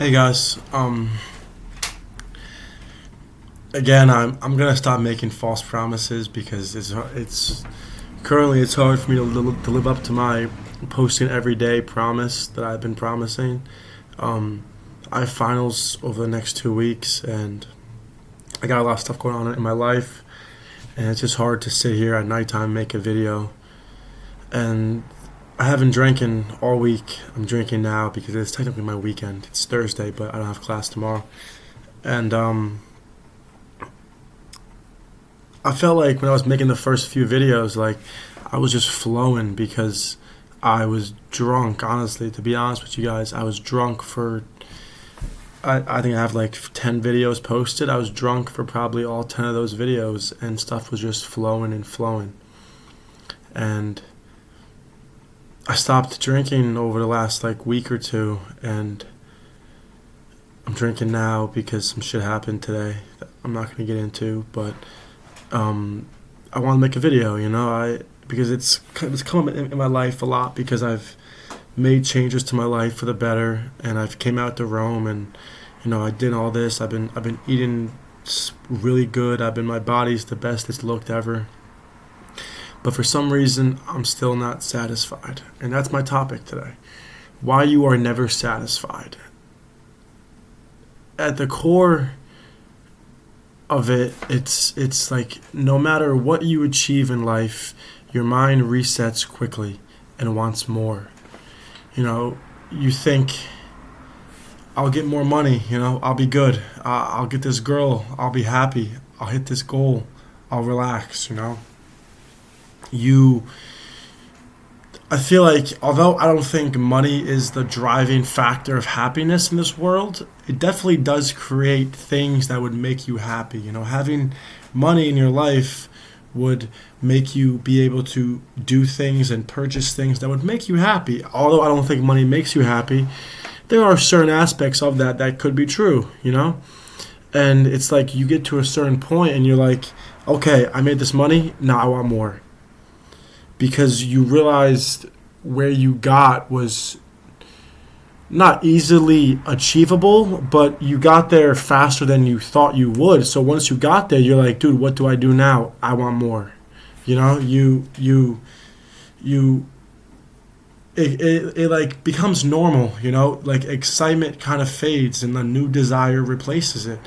Hey guys, again, I'm gonna stop making false promises because it's currently it's hard for me to live up to my posting every day promise that I've been promising. Um, I have finals over the next 2 weeks, and I got a lot of stuff going on in my life, and it's just hard to sit here at nighttime and make a video. And I haven't drinking all week. I'm drinking now because it's technically my weekend. It's Thursday, but I don't have class tomorrow, and I felt like when I was making the first few videos, like I was just flowing because I was drunk. Honestly, to be honest with you guys, I was drunk for. I think I have like 10 videos posted. I was drunk for probably all 10 of those videos, and stuff was just flowing and flowing. And I stopped drinking over the last like week or two, and I'm drinking now because some shit happened today that I'm not gonna get into, but um, I want to make a video, because it's come up in my life a lot because I've made changes to my life for the better, and I've came out to Rome, and I did all this. I've been eating really good. My body's the best it's looked ever, but for some reason I'm still not satisfied, and that's my topic today. Why you are never satisfied. At the core of it, it's like no matter what you achieve in life, your mind resets quickly and wants more. You think, I'll get more money, I'll be good. I'll get this girl, I'll be happy. I'll hit this goal, I'll relax. You I feel like, although I don't think money is the driving factor of happiness in this world, it definitely does create things that would make you happy. Having money in your life would make you be able to do things and purchase things that would make you happy. Although I don't think money makes you happy, there are certain aspects of that could be true. And it's like you get to a certain point and you're like, okay, I made this money, now I want more, because you realized where you got was not easily achievable, but you got there faster than you thought you would. So once you got there, you're like, dude, what do I do now? I want more. It like becomes normal. Like excitement kind of fades and a new desire replaces it.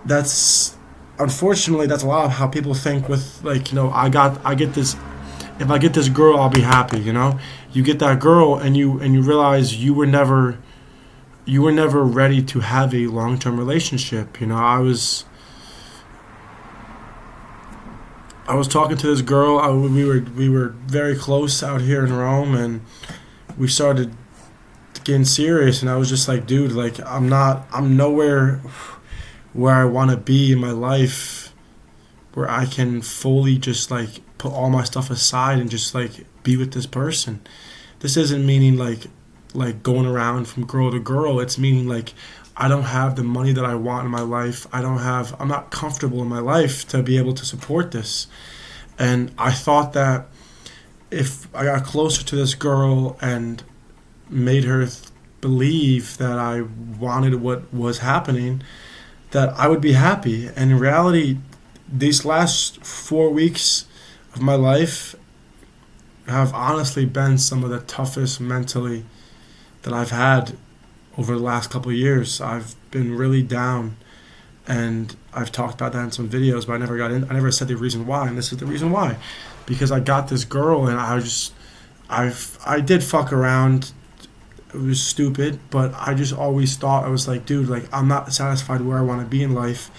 That's Unfortunately, that's a lot of how people think with, like, I get this. If I get this girl, I'll be happy. You get that girl, and you realize you were never ready to have a long term relationship. I was talking to this girl. We were very close out here in Rome, and we started getting serious. And I was just like, dude, like I'm nowhere where I want to be in my life, where I can fully just like put all my stuff aside and just like be with this person. This isn't meaning like going around from girl to girl. It's meaning like I don't have the money that I want in my life. I'm not comfortable in my life to be able to support this. And I thought that if I got closer to this girl and made her believe that I wanted what was happening, that I would be happy. And in reality, these last 4 weeks of my life have honestly been some of the toughest mentally that I've had over the last couple of years. I've been really down, and I've talked about that in some videos, but I never said the reason why, and this is the reason why. Because I got this girl, and I did fuck around. It was stupid, but I just always thought, I was like, dude, like I'm not satisfied where I want to be in life.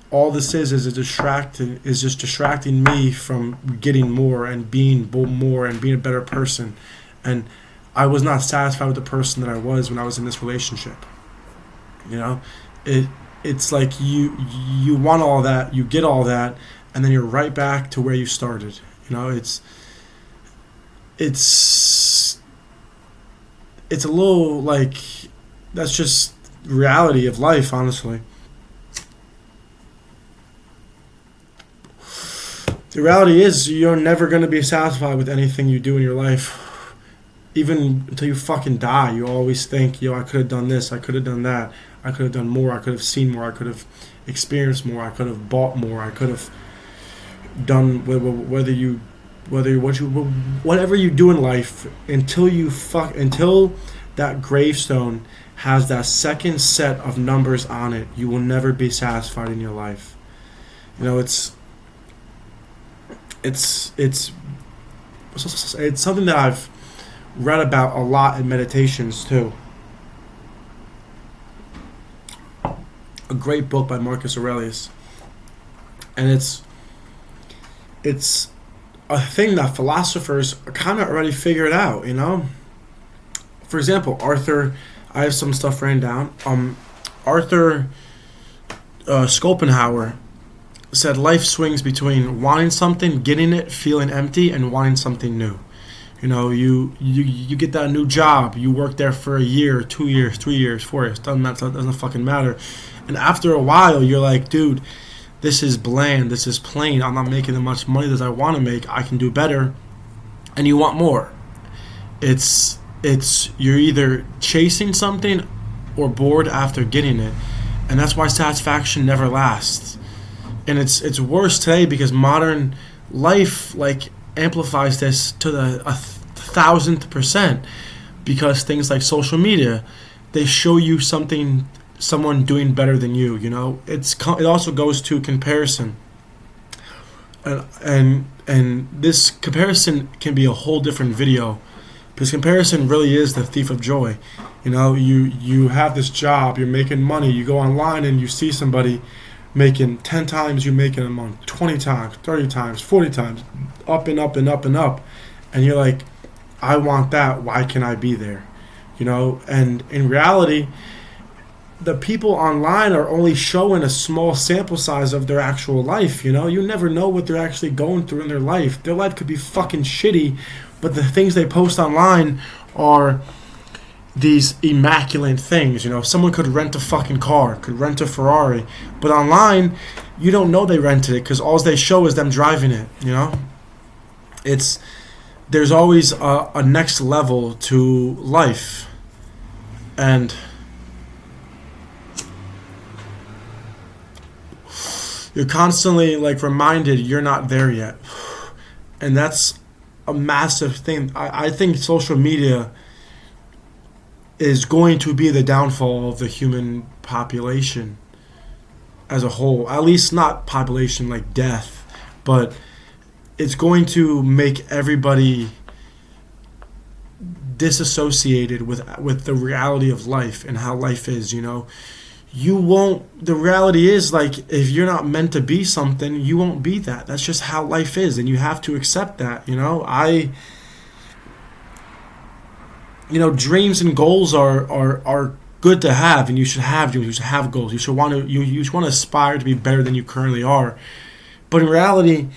All this is just distracting me from getting more and being more and being a better person. And I was not satisfied with the person that I was when I was in this relationship. It's like you want all that, you get all that, and then you're right back to where you started. It's a little like, that's just reality of life, honestly. The reality is you're never going to be satisfied with anything you do in your life. even until you fucking die, you always think, yo, I could have done this, I could have done that, I could have done more, I could have seen more, I could have experienced more, I could have bought more, I could have done whatever you do in life until that gravestone has that second set of numbers on it. You will never be satisfied in your life. You know, it's something that I've read about a lot in meditations too. A great book by Marcus Aurelius, and it's a thing that philosophers kind of already figured out. You know, for example, I have some stuff written down. Arthur Schopenhauer said life swings between wanting something, getting it, feeling empty, and wanting something new. You know, you get that new job. You work there for a year, 2 years, 3 years, 4 years. Doesn't fucking matter. And after a while, you're like, dude, this is bland. This is plain. I'm not making as much money as I want to make. I can do better. And you want more. It's you're either chasing something or bored after getting it, and that's why satisfaction never lasts. And it's worse today because modern life like amplifies this to the 1,000%, because things like social media, they show you someone doing better than you. You know, it also goes to comparison, and this comparison can be a whole different video, because comparison really is the thief of joy. You know, you have this job, you're making money, you go online and you see somebody making 10 times you make in a month, 20 times, 30 times, 40 times, up and up and up and up. And you're like, I want that. Why can't I be there? You know, and in reality, the people online are only showing a small sample size of their actual life. You know, you never know what they're actually going through in their life. Their life could be fucking shitty, but the things they post online are these immaculate things. You know, someone could rent a fucking car, could rent a Ferrari, but online you don't know they rented it because all they show is them driving it. You know, there's always a next level to life, and you're constantly like reminded you're not there yet, and that's a massive thing. I think social media is going to be the downfall of the human population as a whole. At least not population like death, but it's going to make everybody disassociated with the reality of life and how life is. You know, the reality is, like, if you're not meant to be something, you won't be that. That's just how life is, and you have to accept that. You know, dreams and goals are good to have, and you should have dreams. You should have goals. You should want to aspire to be better than you currently are. But in reality,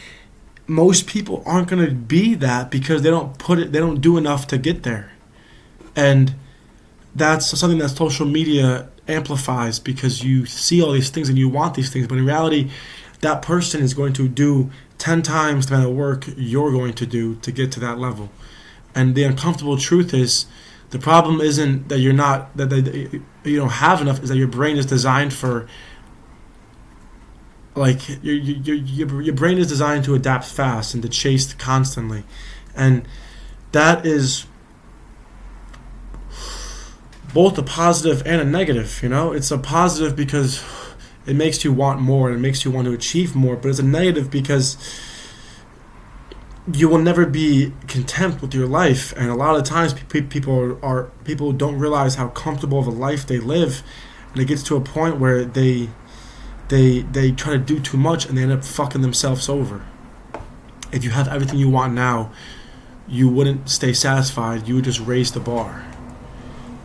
most people aren't going to be that because they don't do enough to get there. And that's something that social media amplifies, because you see all these things and you want these things, but in reality, that person is going to do 10 times the amount of work you're going to do to get to that level. And the uncomfortable truth is, the problem isn't that that you don't have enough, is that your brain is designed for, like, your brain is designed to adapt fast and to chase constantly. And that is both a positive and a negative. You know, it's a positive because it makes you want more and it makes you want to achieve more, but it's a negative because you will never be content with your life. And a lot of times people don't realize how comfortable of a life they live, and it gets to a point where they try to do too much and they end up fucking themselves over. If you have everything you want now, you wouldn't stay satisfied. You would just raise the bar.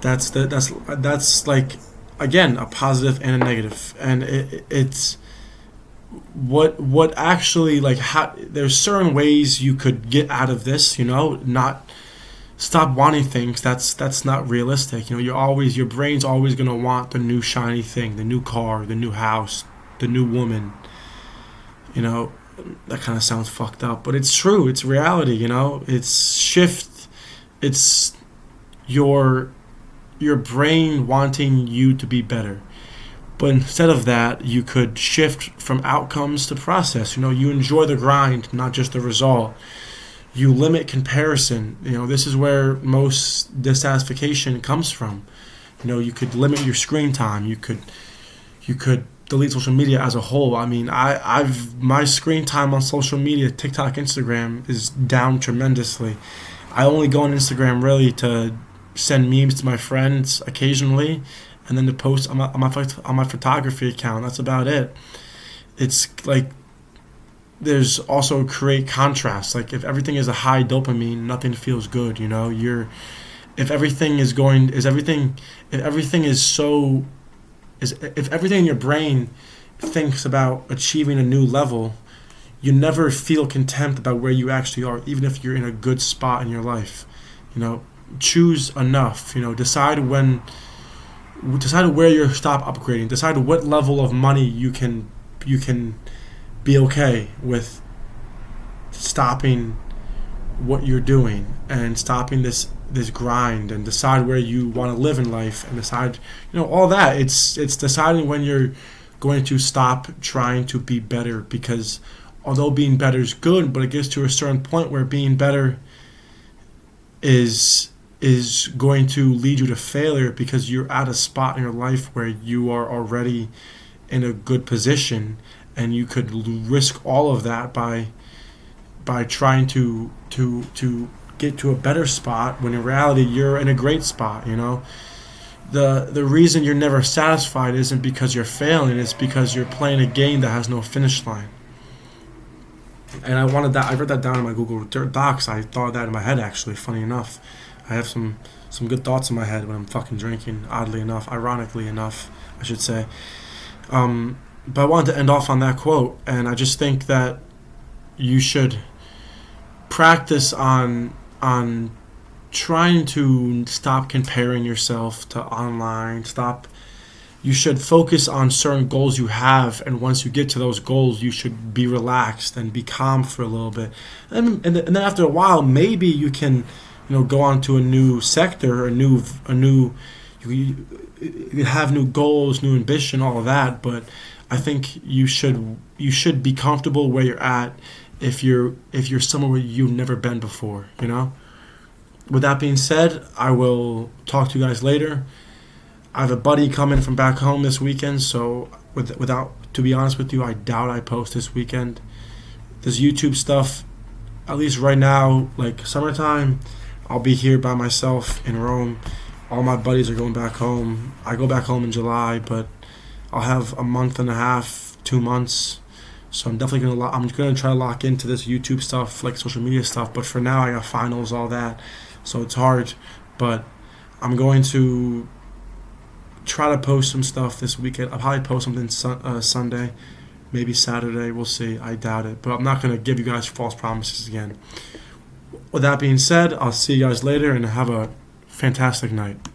That's like, again, a positive and a negative. And it's what actually, like, how there's certain ways you could get out of this. You know, not stop wanting things. That's not realistic. You know, your brain's always gonna want the new shiny thing, the new car, the new house, the new woman. You know, that kind of sounds fucked up, but it's true. It's reality. You know, it's your your brain wanting you to be better. But instead of that, you could shift from outcomes to process. You enjoy the grind, not just the result. You limit comparison. This is where most dissatisfaction comes from. You could limit your screen time. You could delete social media as a whole. I mean, I've my screen time on social media, TikTok, Instagram, is down tremendously. I only go on Instagram really to send memes to my friends occasionally, and then to post on my photography account. That's about it. It's like there's also create contrast. Like if everything is a high dopamine, nothing feels good. You're if everything is going is everything if everything is so is if everything in your brain thinks about achieving a new level, you never feel contempt about where you actually are, even if you're in a good spot in your life. You know, choose enough. Decide where you stop upgrading. Decide what level of money you can be okay with stopping what you're doing and stopping this grind, and decide where you want to live in life, and decide all that. It's deciding when you're going to stop trying to be better, because although being better is good, but it gets to a certain point where being better is going to lead you to failure, because you're at a spot in your life where you are already in a good position, and you could risk all of that by trying to get to a better spot, when in reality you're in a great spot. The reason you're never satisfied isn't because you're failing, it's because you're playing a game that has no finish line. And I wrote that down in my Google Docs. I thought of that in my head, actually, funny enough. I have some good thoughts in my head when I'm fucking drinking, oddly enough, ironically enough, I should say. But I wanted to end off on that quote, and I just think that you should practice on trying to stop comparing yourself to online. You should focus on certain goals you have, and once you get to those goals, you should be relaxed and be calm for a little bit. And then after a while, maybe you can, go on to a new sector, you have new goals, new ambition, all of that. But I think you should be comfortable where you're at if you're somewhere where you've never been before. With that being said, I will talk to you guys later. I have a buddy coming from back home this weekend, so to be honest with you, I doubt I post this weekend. This YouTube stuff, at least right now, like summertime, I'll be here by myself in Rome. All my buddies are going back home. I go back home in July, but I'll have a month and a half, 2 months. So I'm definitely gonna try to lock into this YouTube stuff, like social media stuff. But for now, I got finals, all that, so it's hard. But I'm going to try to post some stuff this weekend. I'll probably post something Sunday, maybe Saturday. We'll see. I doubt it, but I'm not gonna give you guys false promises again. With that being said, I'll see you guys later, and have a fantastic night.